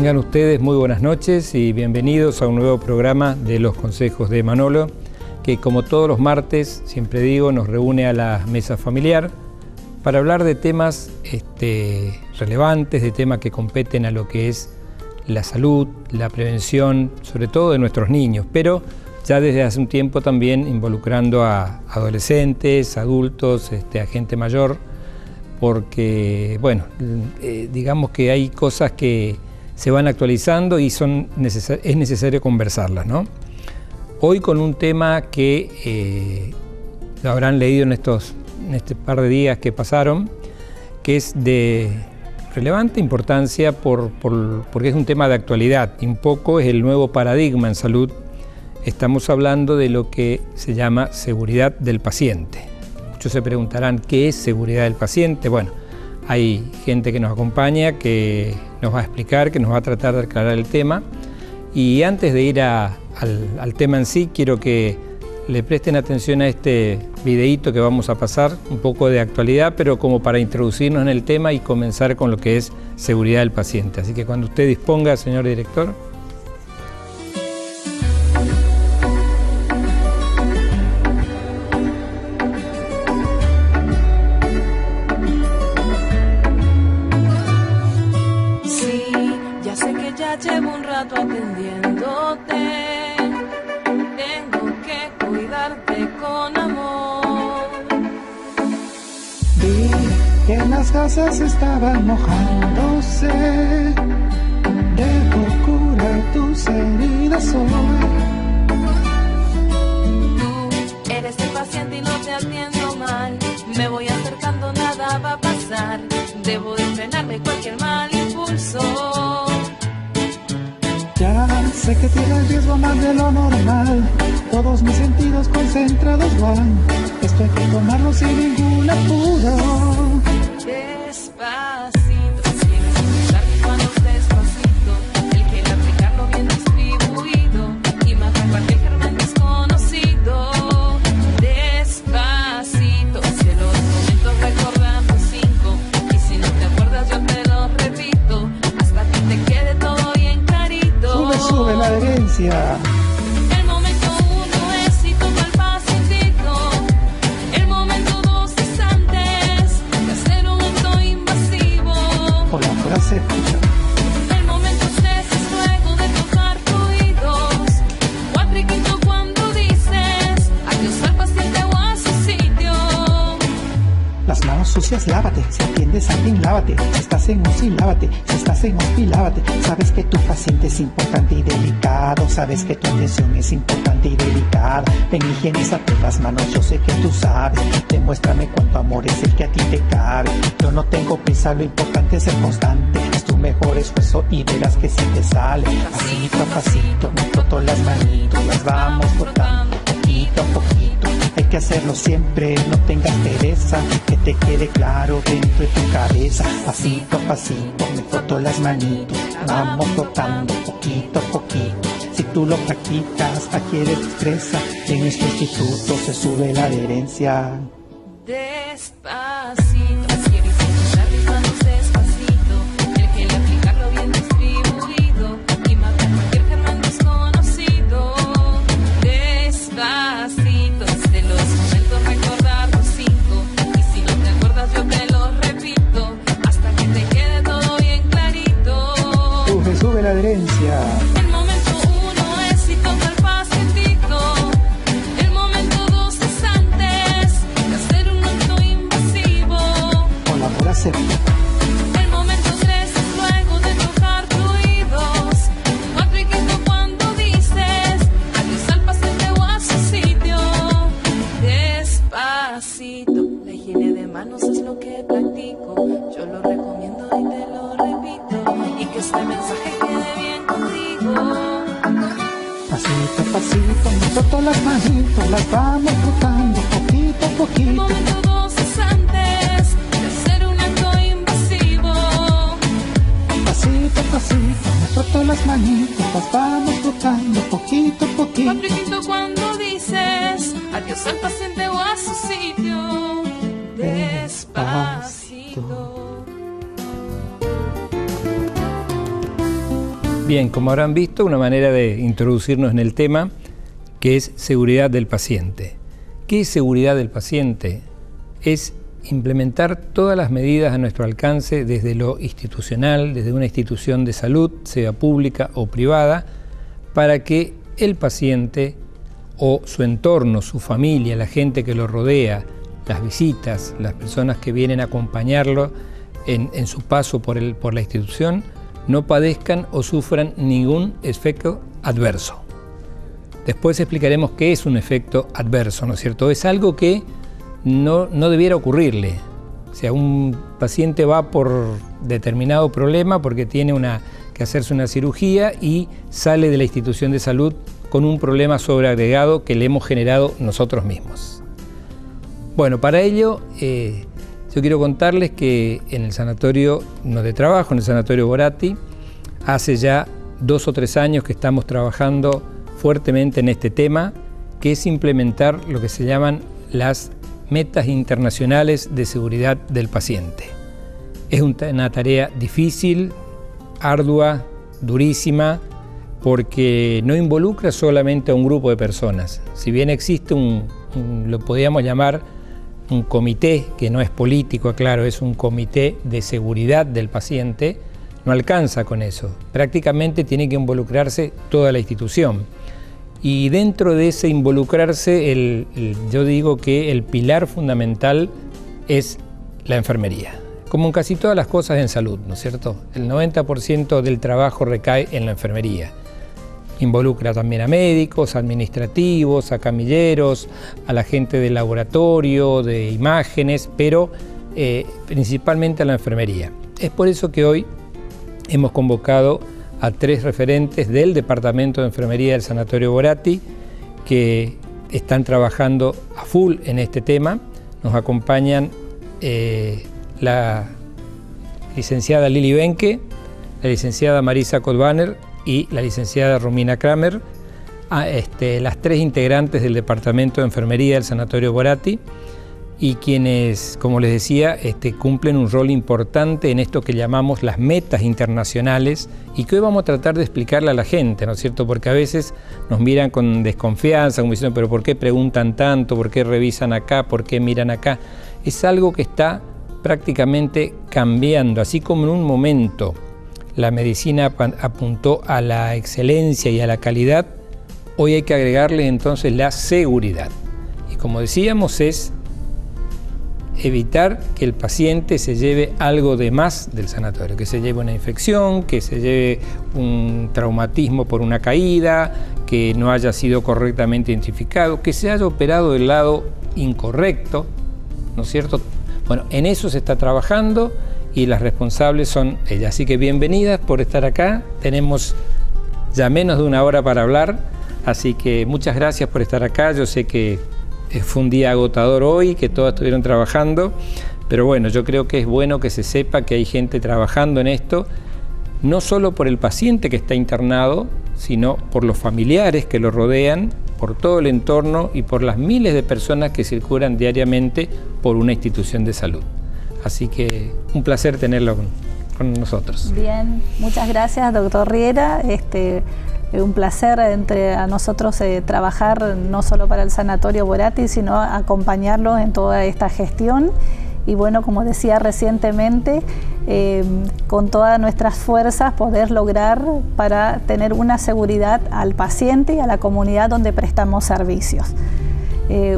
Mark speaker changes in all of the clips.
Speaker 1: Tengan ustedes muy buenas noches y bienvenidos a un nuevo programa de Los Consejos de Manolo, que como todos los martes, siempre digo, nos reúne a la mesa familiar para hablar de temas relevantes, de temas que competen a lo que es la salud, la prevención, sobre todo de nuestros niños, pero ya desde hace un tiempo también involucrando a adolescentes, adultos, a gente mayor, porque, bueno, digamos que hay cosas que se van actualizando y es necesario conversarlas, ¿no? Hoy con un tema que lo habrán leído en este par de días que pasaron, que es de relevante importancia porque es un tema de actualidad y un poco es el nuevo paradigma en salud. Estamos hablando de lo que se llama seguridad del paciente. Muchos se preguntarán, ¿qué es seguridad del paciente? Bueno, hay gente que nos acompaña, que nos va a explicar, que nos va a tratar de aclarar el tema. Y antes de ir al tema en sí, quiero que le presten atención a este videíto que vamos a pasar, un poco de actualidad, pero como para introducirnos en el tema y comenzar con lo que es seguridad del paciente. Así que cuando usted disponga, señor director.
Speaker 2: Llevo un rato atendiéndote, tengo que cuidarte con amor.
Speaker 3: Vi que las casas estaban mojándose, debo curar tus heridas hoy.
Speaker 2: Tú eres el paciente y no te atiendo mal, me voy acercando, nada va a pasar, debo de frenarme cualquier mal impulso.
Speaker 3: Ya sé que tienes riesgo más de lo normal, todos mis sentidos concentrados van, esto hay que tomarlo sin ningún apuro.
Speaker 2: Despacito, quiero escuchar mis manos despacito, él quiere aplicarlo bien distribuido y matar cualquier germen desconocido. Despacito, si los momentos recordando 5, y si no te acuerdas yo te lo repito, hasta que te quede todo bien.
Speaker 3: Sube la adherencia.
Speaker 2: El momento 1 es si toca el pacientito. El momento 2 es antes de hacer un acto invasivo.
Speaker 3: Por la frase escucha.
Speaker 2: El momento 3 es luego de tocar fluidos. 4 y 5 cuando dices adiós al paciente o a su sitio.
Speaker 3: Las manos sucias lávate, si atiendes a alguien lávate, si estás en UCI lávate, si estás en hospital lávate. Sabes que tu paciente es importante y delicado, sabes que tu atención es importante y delicada. Ven, higienízate las manos, yo sé que tú sabes, demuéstrame cuánto amor es el que a ti te cabe. Yo no tengo prisa, lo importante es ser constante, haz tu mejor esfuerzo y verás que sí te sale. Pasito a pasito, me froto las manitos, las vamos frotando poquito a poquito. Hay que hacerlo siempre, no tengas pereza, que te quede claro dentro de tu cabeza. Pasito a pasito, me froto las manitos, vamos frotando poquito a poquito. Si tú lo practicas, adquieres destreza, en nuestro instituto se sube la adherencia.
Speaker 2: Despacito, quiero escuchar mis manos despacito, él quiere aplicarlo bien distribuido y matar cualquier germen desconocido. Despacito, de los momentos recordar los 5, y si no te acuerdas yo te lo repito, hasta que te quede todo bien clarito.
Speaker 3: Sube la adherencia.
Speaker 2: El momento 1 es si toca el pacientito, el momento 2 es antes de hacer un acto invasivo.
Speaker 3: Colabora cerca.
Speaker 2: El momento 3 es luego de tocar fluidos. 4 y 5 cuando dices adiós al paciente o a su sitio. Despacito, la higiene de manos es lo que practico. Yo lo recomiendo y te lo repito. Y que este mensaje quede bien contigo.
Speaker 3: Pasito a pasito, me froto las manitos, las vamos frotando poquito a
Speaker 2: El
Speaker 3: poquito.
Speaker 2: momento 2 es antes de hacer un acto invasivo.
Speaker 3: Pasito a pasito, me froto las manitos, las vamos frotando poquito a poquito.
Speaker 2: 4 y 5 cuando dices adiós al paciente o a su sitio. Despacito.
Speaker 1: Bien, como habrán visto, una manera de introducirnos en el tema, que es seguridad del paciente. ¿Qué es seguridad del paciente? Es implementar todas las medidas a nuestro alcance desde lo institucional, desde una institución de salud, sea pública o privada, para que el paciente o su entorno, su familia, la gente que lo rodea, las visitas, las personas que vienen a acompañarlo en su paso por la institución, no padezcan o sufran ningún efecto adverso. Después explicaremos qué es un efecto adverso, ¿no es cierto? Es algo que no debiera ocurrirle. O sea, un paciente va por determinado problema porque tiene que hacerse una cirugía y sale de la institución de salud con un problema sobreagregado que le hemos generado nosotros mismos. Bueno, para ello yo quiero contarles que en el sanatorio donde trabajo, en el Sanatorio Boratti, hace ya 2 o 3 años que estamos trabajando fuertemente en este tema, que es implementar lo que se llaman las metas internacionales de seguridad del paciente. Es una tarea difícil, ardua, durísima, porque no involucra solamente a un grupo de personas. Si bien existe lo podríamos llamar un comité, que no es político, claro, es un comité de seguridad del paciente, no alcanza con eso. Prácticamente tiene que involucrarse toda la institución. Y dentro de ese involucrarse, yo digo que el pilar fundamental es la enfermería. Como en casi todas las cosas en salud, ¿no es cierto? El 90% del trabajo recae en la enfermería. Involucra también a médicos, administrativos, a camilleros, a la gente del laboratorio, de imágenes, pero principalmente a la enfermería. Es por eso que hoy hemos convocado a 3 referentes del Departamento de Enfermería del Sanatorio Boratti que están trabajando a full en este tema. Nos acompañan la licenciada Lili Benke, la licenciada Marisa Kotbaner y la licenciada Romina Kramer, las 3 integrantes del Departamento de Enfermería del Sanatorio Boratti, y quienes, como les decía, cumplen un rol importante en esto que llamamos las metas internacionales y que hoy vamos a tratar de explicarle a la gente, ¿no es cierto? Porque a veces nos miran con desconfianza, como diciendo, pero ¿por qué preguntan tanto? ¿Por qué revisan acá? ¿Por qué miran acá? Es algo que está prácticamente cambiando, así como en un momento la medicina apuntó a la excelencia y a la calidad, hoy hay que agregarle entonces la seguridad. Y como decíamos, es evitar que el paciente se lleve algo de más del sanatorio, que se lleve una infección, que se lleve un traumatismo por una caída, que no haya sido correctamente identificado, que se haya operado del lado incorrecto, ¿no es cierto? Bueno, en eso se está trabajando y las responsables son ellas. Así que bienvenidas por estar acá. Tenemos ya menos de 1 hora para hablar, así que muchas gracias por estar acá. Yo sé que fue un día agotador hoy, que todas estuvieron trabajando, pero bueno, yo creo que es bueno que se sepa que hay gente trabajando en esto, no solo por el paciente que está internado, sino por los familiares que lo rodean, por todo el entorno y por las miles de personas que circulan diariamente por una institución de salud. Así que un placer tenerlo con nosotros.
Speaker 4: Bien, muchas gracias, doctor Riera. Un placer entre a nosotros trabajar no solo para el Sanatorio Boratti, sino acompañarlo en toda esta gestión. Y bueno, como decía recientemente, con todas nuestras fuerzas poder lograr para tener una seguridad al paciente y a la comunidad donde prestamos servicios.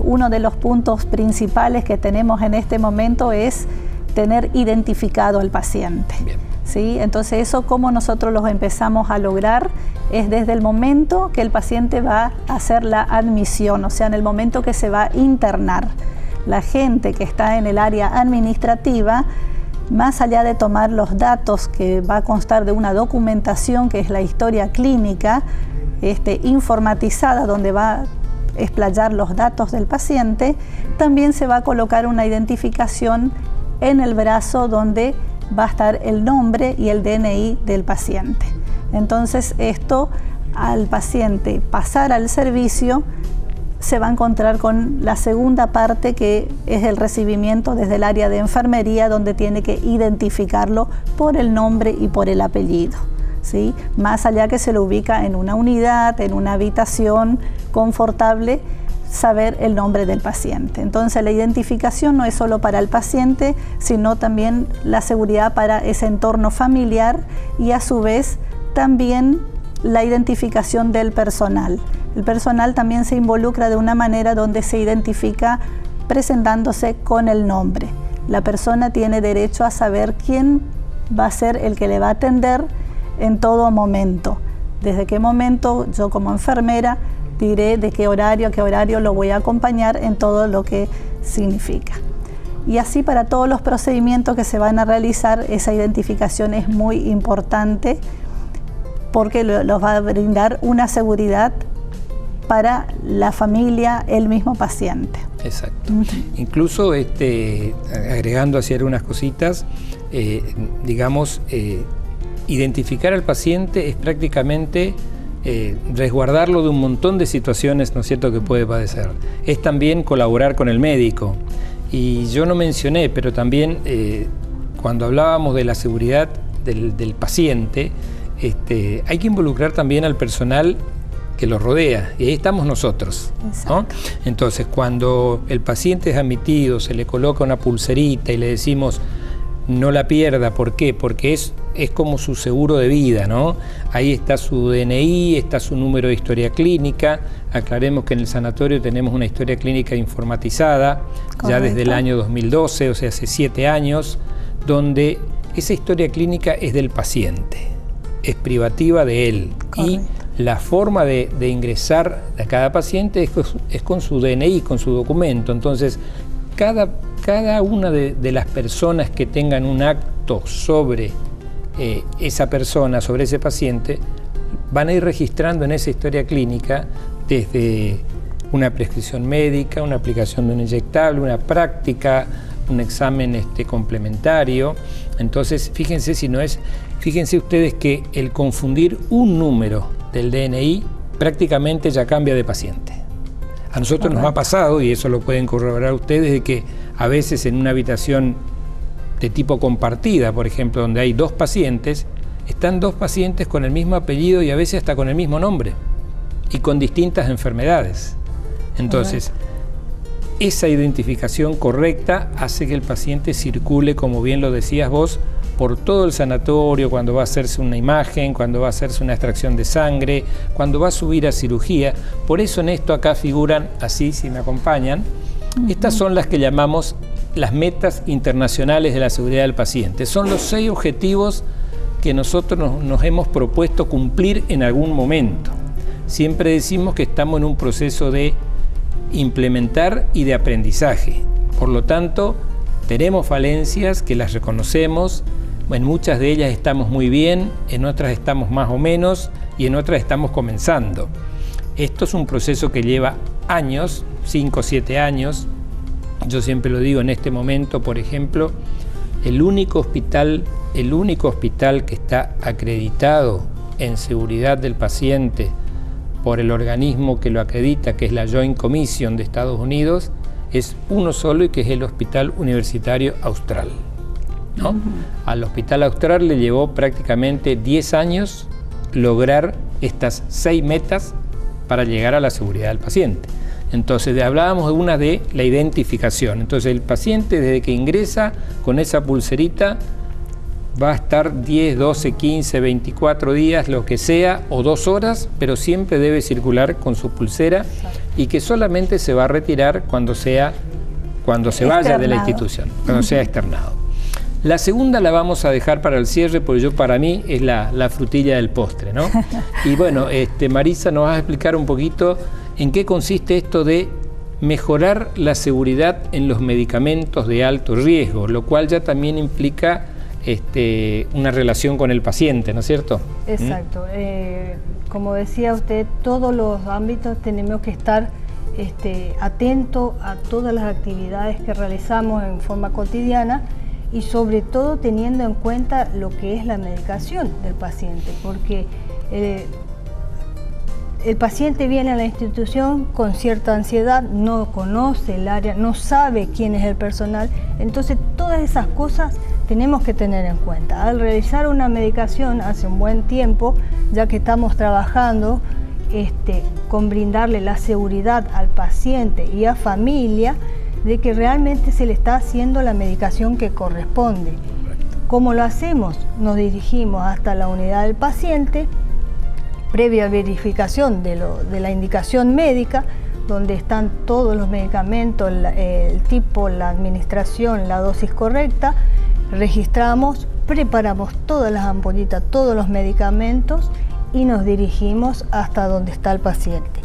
Speaker 4: Uno de los puntos principales que tenemos en este momento es tener identificado al paciente. Bien. ¿Sí? Entonces eso, como nosotros los empezamos a lograr, es desde el momento que el paciente va a hacer la admisión, o sea, en el momento que se va a internar. La gente que está en el área administrativa, más allá de tomar los datos que va a constar de una documentación que es la historia clínica informatizada, donde va a explayar los datos del paciente, también se va a colocar una identificación en el brazo donde va a estar el nombre y el DNI del paciente. Entonces esto, al paciente pasar al servicio, se va a encontrar con la segunda parte, que es el recibimiento desde el área de enfermería, donde tiene que identificarlo por el nombre y por el apellido. ¿sí? Más allá que se lo ubica en una unidad, en una habitación confortable, saber el nombre del paciente. Entonces la identificación no es solo para el paciente, sino también la seguridad para ese entorno familiar y a su vez también la identificación del personal. El personal también se involucra de una manera donde se identifica presentándose con el nombre. La persona tiene derecho a saber quién va a ser el que le va a atender en todo momento. Desde qué momento yo como enfermera diré de qué horario a qué horario lo voy a acompañar en todo lo que significa. Y así para todos los procedimientos que se van a realizar, esa identificación es muy importante porque los va a brindar una seguridad para la familia, el mismo paciente.
Speaker 1: Exacto. Incluso agregando así algunas cositas, identificar al paciente es prácticamente resguardarlo de un montón de situaciones, ¿no es cierto?, que puede padecer. Es también colaborar con el médico. Y yo no mencioné, pero también cuando hablábamos de la seguridad del paciente, hay que involucrar también al personal que lo rodea, y ahí estamos nosotros, ¿no? Entonces, cuando el paciente es admitido, se le coloca una pulserita y le decimos no la pierda, ¿por qué? Porque es como su seguro de vida, ¿no? Ahí está su DNI, está su número de historia clínica. Aclaremos que en el sanatorio tenemos una historia clínica informatizada. Correcto. Ya desde el año 2012, o sea, hace 7 años, donde esa historia clínica es del paciente, es privativa de él. Correcto. Y la forma de ingresar a cada paciente es con su DNI, con su documento. Entonces, cada una de las personas que tengan un acto sobre esa persona, sobre ese paciente, van a ir registrando en esa historia clínica desde una prescripción médica, una aplicación de un inyectable, una práctica, un examen complementario. Entonces, fíjense ustedes que el confundir un número del DNI prácticamente ya cambia de paciente. A nosotros nos ha pasado, y eso lo pueden corroborar ustedes, de que a veces en una habitación de tipo compartida, por ejemplo, donde hay 2 pacientes, están 2 pacientes con el mismo apellido y a veces hasta con el mismo nombre y con distintas enfermedades. Entonces, esa identificación correcta hace que el paciente circule, como bien lo decías vos, por todo el sanatorio, cuando va a hacerse una imagen, cuando va a hacerse una extracción de sangre, cuando va a subir a cirugía. Por eso en esto acá figuran, así si me acompañan, estas son las que llamamos las metas internacionales de la seguridad del paciente. Son los 6 objetivos que nosotros nos hemos propuesto cumplir en algún momento. Siempre decimos que estamos en un proceso de implementar y de aprendizaje. Por lo tanto, tenemos falencias que las reconocemos. En muchas de ellas estamos muy bien, en otras estamos más o menos y en otras estamos comenzando. Esto es un proceso que lleva años, 5 o 7 años. Yo siempre lo digo, en este momento, por ejemplo, el único hospital que está acreditado en seguridad del paciente por el organismo que lo acredita, que es la Joint Commission de Estados Unidos, es uno solo, y que es el Hospital Universitario Austral, ¿no? Al Hospital Austral le llevó prácticamente 10 años lograr estas 6 metas para llegar a la seguridad del paciente. Entonces, hablábamos de una de la identificación. Entonces, el paciente desde que ingresa con esa pulserita va a estar 10, 12, 15, 24 días, lo que sea, o 2 horas, pero siempre debe circular con su pulsera, y que solamente se va a retirar cuando se vaya de la institución, cuando sea externado. La segunda la vamos a dejar para el cierre, porque para mí es la frutilla del postre, ¿no? Y bueno, Marisa nos va a explicar un poquito en qué consiste esto de mejorar la seguridad en los medicamentos de alto riesgo, lo cual ya también implica una relación con el paciente, ¿no es cierto?
Speaker 5: Exacto. Como decía usted, todos los ámbitos tenemos que estar atentos a todas las actividades que realizamos en forma cotidiana, y sobre todo teniendo en cuenta lo que es la medicación del paciente, porque el paciente viene a la institución con cierta ansiedad, no conoce el área, no sabe quién es el personal, entonces todas esas cosas tenemos que tener en cuenta. Al realizar una medicación hace un buen tiempo, ya que estamos trabajando con brindarle la seguridad al paciente y a familia de que realmente se le está haciendo la medicación que corresponde. ¿Cómo lo hacemos? Nos dirigimos hasta la unidad del paciente, previa verificación de la indicación médica, donde están todos los medicamentos, el tipo, la administración, la dosis correcta, registramos, preparamos todas las ampollitas, todos los medicamentos y nos dirigimos hasta donde está el paciente.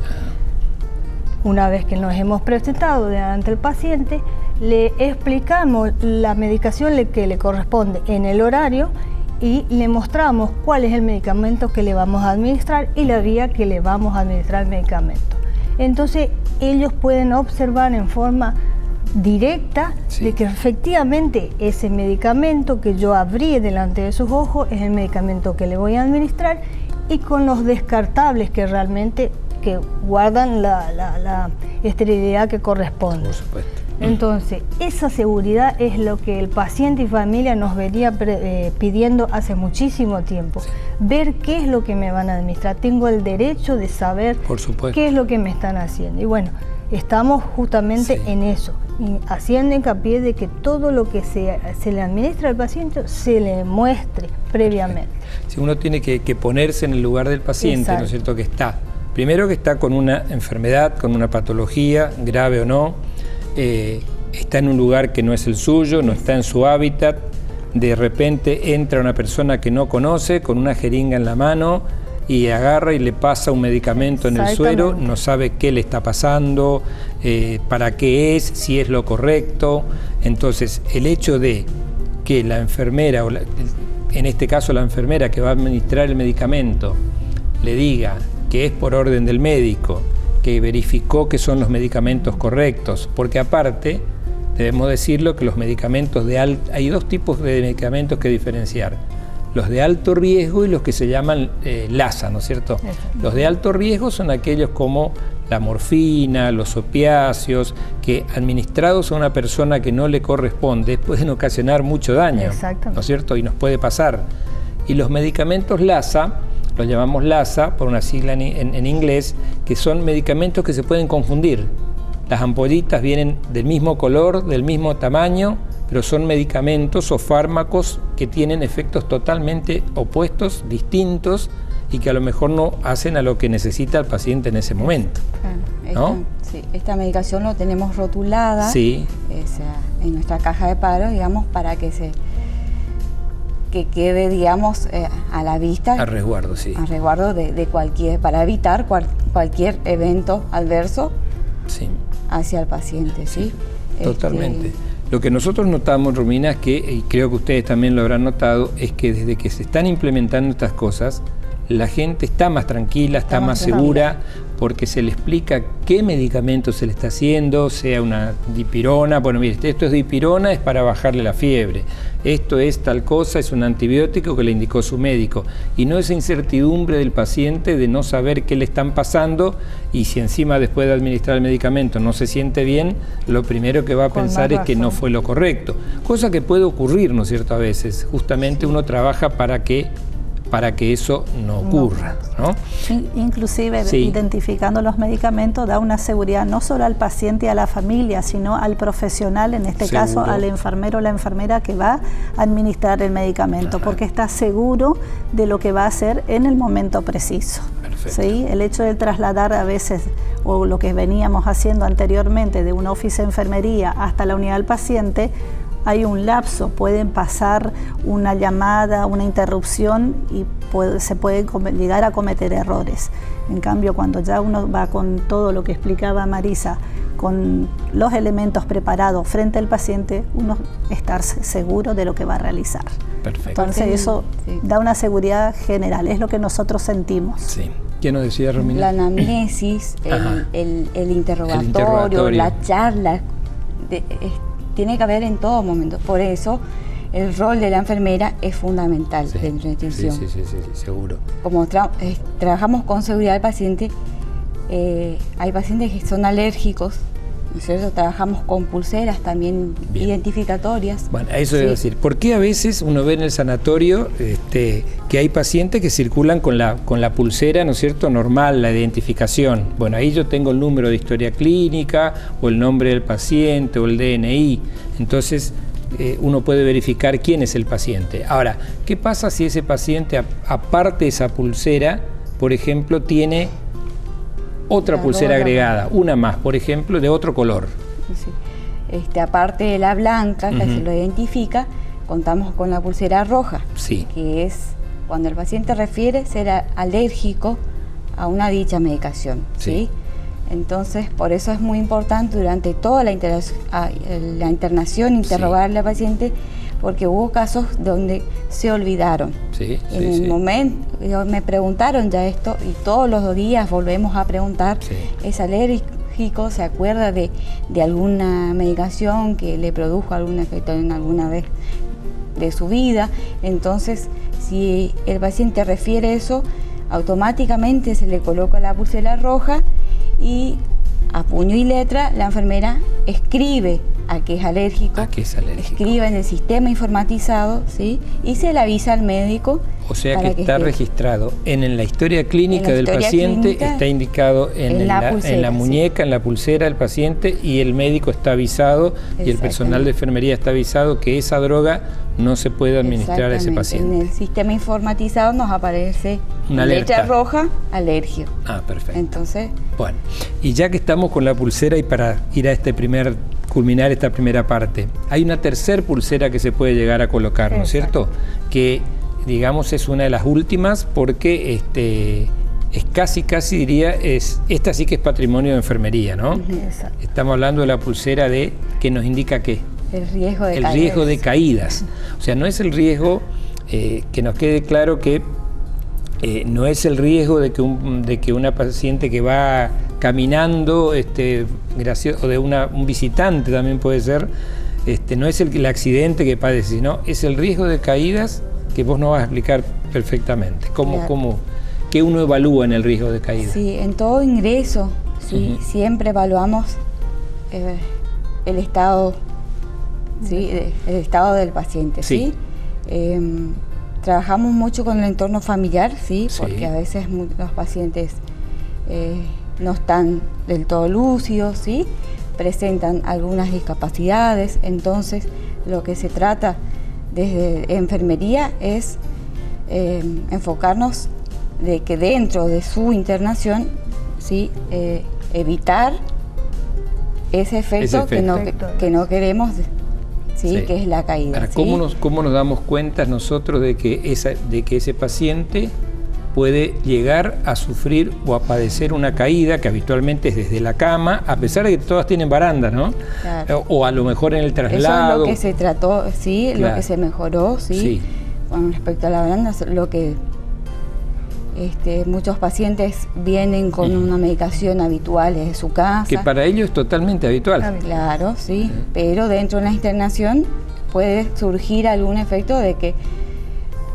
Speaker 5: Una vez que nos hemos presentado delante del paciente, le explicamos la medicación que le corresponde en el horario y le mostramos cuál es el medicamento que le vamos a administrar y la vía que le vamos a administrar el medicamento. Entonces ellos pueden observar en forma directa de que efectivamente ese medicamento que yo abrí delante de sus ojos es el medicamento que le voy a administrar, y con los descartables que realmente guardan la esterilidad que corresponde.
Speaker 1: Por supuesto.
Speaker 5: Entonces, esa seguridad es lo que el paciente y familia nos venía pidiendo hace muchísimo tiempo.
Speaker 1: Sí.
Speaker 5: Ver qué es lo que me van a administrar. Tengo el derecho de saber qué es lo que me están haciendo. Y bueno, estamos justamente en eso, haciendo hincapié de que todo lo que se le administra al paciente se le muestre previamente.
Speaker 1: Si uno tiene que ponerse en el lugar del paciente,
Speaker 5: Exacto.
Speaker 1: ¿no es cierto? Que está, primero que está con una enfermedad, con una patología, grave o no, está en un lugar que no es el suyo, no está en su hábitat, de repente entra una persona que no conoce con una jeringa en la mano y agarra y le pasa un medicamento en el suero, no sabe qué le está pasando, para qué es, si es lo correcto. Entonces, el hecho de que la enfermera, en este caso la enfermera que va a administrar el medicamento, le diga que es por orden del médico, que verificó que son los medicamentos correctos, porque aparte, debemos decirlo, que los medicamentos hay dos tipos de medicamentos que diferenciar: los de alto riesgo y los que se llaman LASA, ¿no es cierto? Los de alto riesgo son aquellos como la morfina, los opiáceos, que administrados a una persona que no le corresponde pueden ocasionar mucho daño, ¿no es cierto? Y nos puede pasar. Y los medicamentos LASA, los llamamos LASA por una sigla en inglés, que son medicamentos que se pueden confundir. Las ampollitas vienen del mismo color, del mismo tamaño, pero son medicamentos o fármacos que tienen efectos totalmente opuestos, distintos, y que a lo mejor no hacen a lo que necesita el paciente en ese momento. ¿No?
Speaker 6: Esta medicación lo tenemos rotulada en nuestra caja de paro, digamos, para que quede, digamos, a la vista.
Speaker 1: A resguardo,
Speaker 6: A resguardo de cualquier, para evitar cualquier evento adverso hacia el paciente, ¿sí?
Speaker 1: Totalmente. Lo que nosotros notamos, Romina, es que, y creo que ustedes también lo habrán notado, es que desde que se están implementando estas cosas, la gente está más tranquila, está más segura, porque se le explica qué medicamento se le está haciendo, sea una dipirona. Bueno, mire, esto es dipirona, es para bajarle la fiebre. Esto es tal cosa, es un antibiótico que le indicó su médico. Y no esa incertidumbre del paciente de no saber qué le están pasando, y si encima después de administrar el medicamento no se siente bien, lo primero que va a pensar es que no fue lo correcto. Cosa que puede ocurrir, ¿no es cierto? A veces, justamente uno trabaja para que eso no ocurra, ¿no?
Speaker 4: Inclusive identificando los medicamentos da una seguridad no solo al paciente y a la familia, sino al profesional, en este caso al enfermero o la enfermera que va a administrar el medicamento, porque está seguro de lo que va a hacer en el momento preciso. ¿Sí? El hecho de trasladar a veces, o lo que veníamos haciendo anteriormente, de una oficina de enfermería hasta la unidad del paciente, hay un lapso, pueden pasar una llamada, una interrupción, y se puede llegar a cometer errores. En cambio, cuando ya uno va con todo lo que explicaba Marisa, con los elementos preparados frente al paciente, uno está seguro de lo que va a realizar.
Speaker 1: Perfecto.
Speaker 4: Entonces eso da una seguridad general, es lo que nosotros sentimos.
Speaker 1: Sí. ¿Qué nos decía Romina?
Speaker 6: La anamnesis, el interrogatorio, la charla, tiene que haber en todo momento. Por eso el rol de la enfermera es fundamental dentro de atención.
Speaker 1: Sí, seguro.
Speaker 6: Como trabajamos con seguridad del paciente, hay pacientes que son alérgicos ¿no es cierto? Trabajamos con pulseras también identificatorias.
Speaker 1: Bueno, a eso debo decir. ¿Por qué a veces uno ve en el sanatorio que hay pacientes que circulan con la pulsera, ¿no es cierto?, normal, la identificación? Bueno, ahí yo tengo el número de historia clínica o el nombre del paciente o el DNI. Entonces, uno puede verificar quién es el paciente. Ahora, ¿qué pasa si ese paciente, aparte de esa pulsera, por ejemplo, tiene otra pulsera agregada, una más, por ejemplo, de otro color?
Speaker 6: Sí. Aparte de la blanca, que se lo identifica, contamos con la pulsera roja, que es cuando el paciente refiere ser alérgico a una dicha medicación. ¿Sí? Entonces, por eso es muy importante durante toda la internación interrogarle al paciente, porque hubo casos donde se olvidaron. En el momento, me preguntaron ya esto, y todos los días volvemos a preguntar, ¿es alérgico? ¿Se acuerda de alguna medicación que le produjo algún efecto en alguna vez de su vida? Entonces, si el paciente refiere eso, automáticamente se le coloca la pulsera roja y a puño y letra la enfermera escribe a qué es alérgico, escribe en el sistema informatizado, ¿sí? Y se le avisa al médico.
Speaker 1: O sea que está registrado en la historia clínica del paciente, está indicado en la muñeca, en la pulsera del paciente, y el médico está avisado y el personal de enfermería está avisado que esa droga no se puede administrar a ese paciente.
Speaker 6: En el sistema informatizado nos aparece una letra roja, alergia.
Speaker 1: Ah, perfecto.
Speaker 6: Entonces,
Speaker 1: bueno, y ya que estamos con la pulsera y para ir a culminar esta primera parte, hay una tercer pulsera que se puede llegar a colocar, ¿no es cierto? Que, digamos, es una de las últimas porque es casi diría, esta sí que es patrimonio de enfermería, ¿no?
Speaker 5: Exacto.
Speaker 1: Estamos hablando de la pulsera que nos indica ¿qué?
Speaker 6: El riesgo
Speaker 1: de caídas. O sea, no es el riesgo, que nos quede claro que no es el riesgo de que una paciente que va caminando, o de un visitante también puede ser, no es el claro. Que padece, sino es el riesgo de caídas que vos nos vas a explicar perfectamente. ¿Qué uno evalúa en el riesgo de caída?
Speaker 6: Sí, en todo ingreso, siempre evaluamos el estado, el estado del paciente, ¿sí? Trabajamos mucho con el entorno familiar, porque a veces los pacientes no están del todo lúcidos, presentan algunas discapacidades. Entonces, lo que se trata desde enfermería es enfocarnos de que dentro de su internación, evitar ese efecto, que no queremos, que es la caída.
Speaker 1: Ahora, ¿cómo nos damos cuenta nosotros de que ese paciente puede llegar a sufrir o a padecer una caída, que habitualmente es desde la cama, a pesar de que todas tienen barandas, ¿no? Claro. O a lo mejor en el traslado.
Speaker 6: Eso es lo que se trató, lo que se mejoró, con respecto a la baranda, lo que muchos pacientes vienen con una medicación habitual desde su casa.
Speaker 1: Que para ellos es totalmente habitual.
Speaker 6: Claro, pero dentro de la internación puede surgir algún efecto de que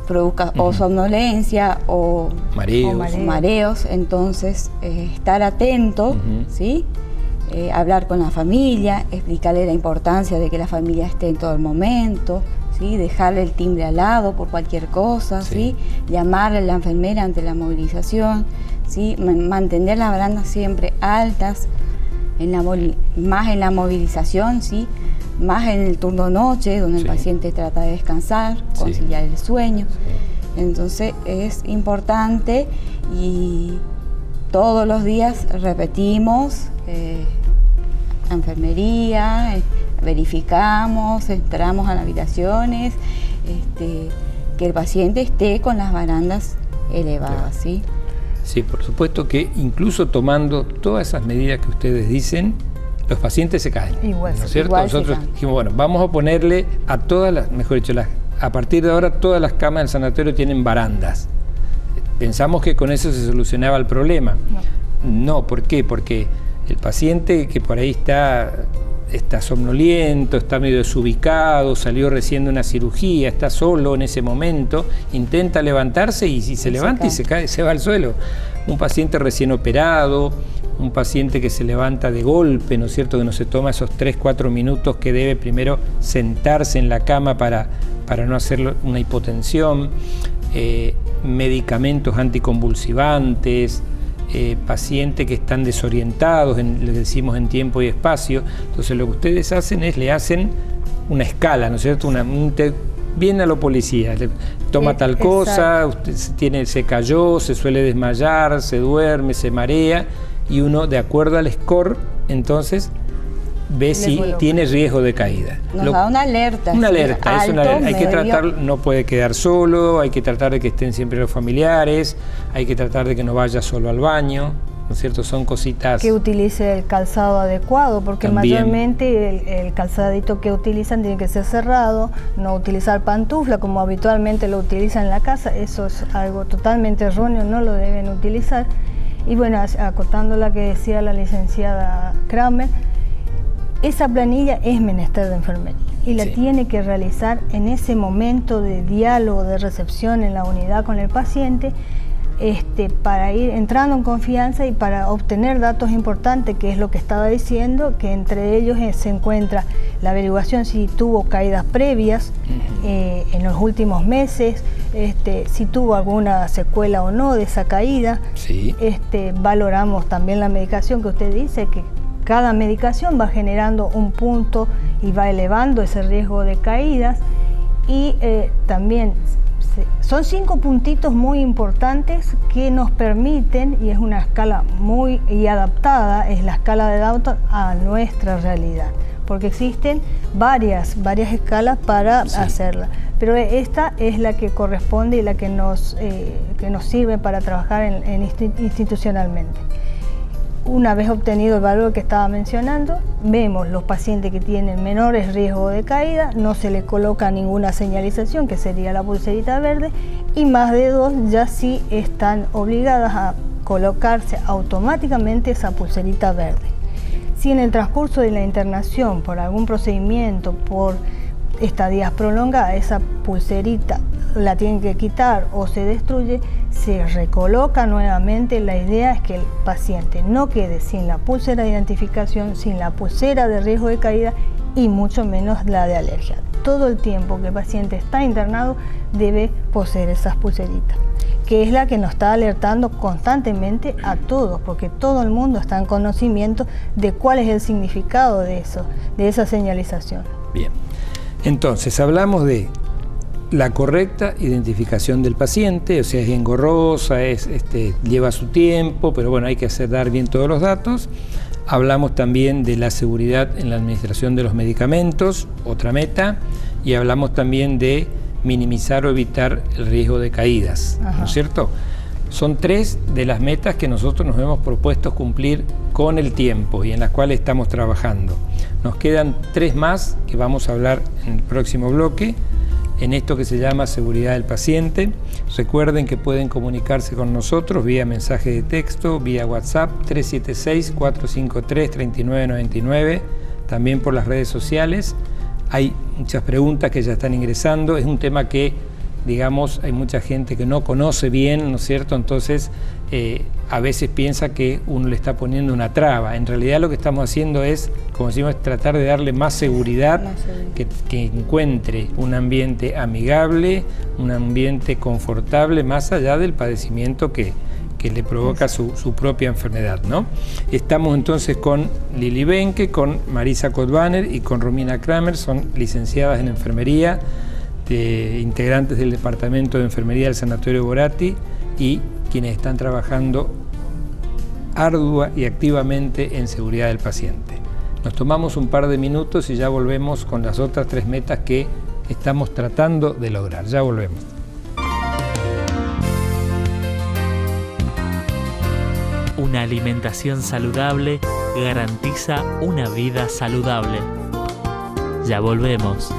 Speaker 6: produzca o somnolencia o mareos. Entonces, estar atento, hablar con la familia, explicarle la importancia de que la familia esté en todo el momento, dejarle el timbre al lado por cualquier cosa, llamarle a la enfermera ante la movilización, mantener las barandas siempre altas, más en la movilización, más en el turno noche, donde el paciente trata de descansar, conciliar el sueño. Entonces es importante, y todos los días repetimos, enfermería, verificamos, entramos a las habitaciones, que el paciente esté con las barandas elevadas.
Speaker 1: Sí, por supuesto que incluso tomando todas esas medidas que ustedes dicen, los pacientes se caen, ¿no es cierto? Nosotros dijimos, bueno, vamos a ponerle a todas las, mejor dicho, a partir de ahora todas las camas del sanatorio tienen barandas. Pensamos que con eso se solucionaba el problema. No, ¿por qué? Porque el paciente que por ahí está somnoliento, está medio desubicado, salió recién de una cirugía, está solo en ese momento, intenta levantarse y si se levanta y se cae, se va al suelo. Un paciente recién operado, un paciente que se levanta de golpe, ¿no es cierto?, que no se toma esos 3-4 minutos que debe primero sentarse en la cama para no hacer una hipotensión, medicamentos anticonvulsivantes, pacientes que están desorientados, le decimos en tiempo y espacio. Entonces lo que ustedes hacen es, le hacen una escala, ¿no es cierto?, viene a la policía, toma tal cosa, usted se cayó, se suele desmayar, se duerme, se marea, y uno, de acuerdo al score, entonces ve si tiene riesgo de caída.
Speaker 6: Nos da una alerta.
Speaker 1: Una alerta,
Speaker 6: alto,
Speaker 1: es una alerta. Hay que tratar, no puede quedar solo, hay que tratar de que estén siempre los familiares, hay que tratar de que no vaya solo al baño, ¿no es cierto? Son cositas.
Speaker 5: Que utilice el calzado adecuado, porque
Speaker 1: también,
Speaker 5: mayormente el calzadito que utilizan tiene que ser cerrado, no utilizar pantufla como habitualmente lo utilizan en la casa. Eso es algo totalmente erróneo, no lo deben utilizar. Y bueno, acotando la que decía la licenciada Kramer, esa planilla es menester de enfermería y la tiene que realizar en ese momento de diálogo, de recepción en la unidad con el paciente, para ir entrando en confianza y para obtener datos importantes, que es lo que estaba diciendo, que entre ellos se encuentra la averiguación si tuvo caídas previas en los últimos meses, si tuvo alguna secuela o no de esa caída. Valoramos también la medicación, que usted dice que cada medicación va generando un punto y va elevando ese riesgo de caídas, y también son 5 puntitos muy importantes que nos permiten, y es una escala muy adaptada, es la escala de Dalton a nuestra realidad, porque existen varias escalas para hacerla, pero esta es la que corresponde y la que nos sirve para trabajar institucionalmente. Una vez obtenido el valor que estaba mencionando, vemos los pacientes que tienen menores riesgos de caída, no se le coloca ninguna señalización, que sería la pulserita verde, y más de 2 ya sí están obligadas a colocarse automáticamente esa pulserita verde. Si en el transcurso de la internación, por algún procedimiento, por estadías prolongadas, esa pulserita la tienen que quitar o se destruye, se recoloca nuevamente. La idea es que el paciente no quede sin la pulsera de identificación, sin la pulsera de riesgo de caída y mucho menos la de alergia. Todo el tiempo que el paciente está internado debe poseer esas pulseritas, que es la que nos está alertando constantemente a todos, porque todo el mundo está en conocimiento de cuál es el significado de eso, de esa señalización.
Speaker 1: Bien, entonces hablamos de la correcta identificación del paciente, o sea, es engorrosa, lleva su tiempo, pero bueno, hay que dar bien todos los datos. Hablamos también de la seguridad en la administración de los medicamentos, otra meta, y hablamos también de minimizar o evitar el riesgo de caídas, ¿no es cierto? Son 3 de las metas que nosotros nos hemos propuesto cumplir con el tiempo y en las cuales estamos trabajando. Nos quedan 3 más que vamos a hablar en el próximo bloque, en esto que se llama seguridad del paciente. Recuerden que pueden comunicarse con nosotros vía mensaje de texto, vía WhatsApp 376-453-3999, también por las redes sociales. Hay muchas preguntas que ya están ingresando, es un tema que, digamos, hay mucha gente que no conoce bien, ¿no es cierto? Entonces, a veces piensa que uno le está poniendo una traba. En realidad lo que estamos haciendo es, como decimos, tratar de darle más seguridad, que encuentre un ambiente amigable, un ambiente confortable, más allá del padecimiento que le provoca su propia enfermedad, ¿no? Estamos entonces con Lili Benke, con Marisa Kotvaner y con Romina Kramer, son licenciadas en enfermería, integrantes del Departamento de Enfermería del Sanatorio Boratti y quienes están trabajando ardua y activamente en seguridad del paciente. Nos tomamos un par de minutos y ya volvemos con las otras 3 metas que estamos tratando de lograr. Ya volvemos.
Speaker 7: Una alimentación saludable garantiza una vida saludable. Ya volvemos.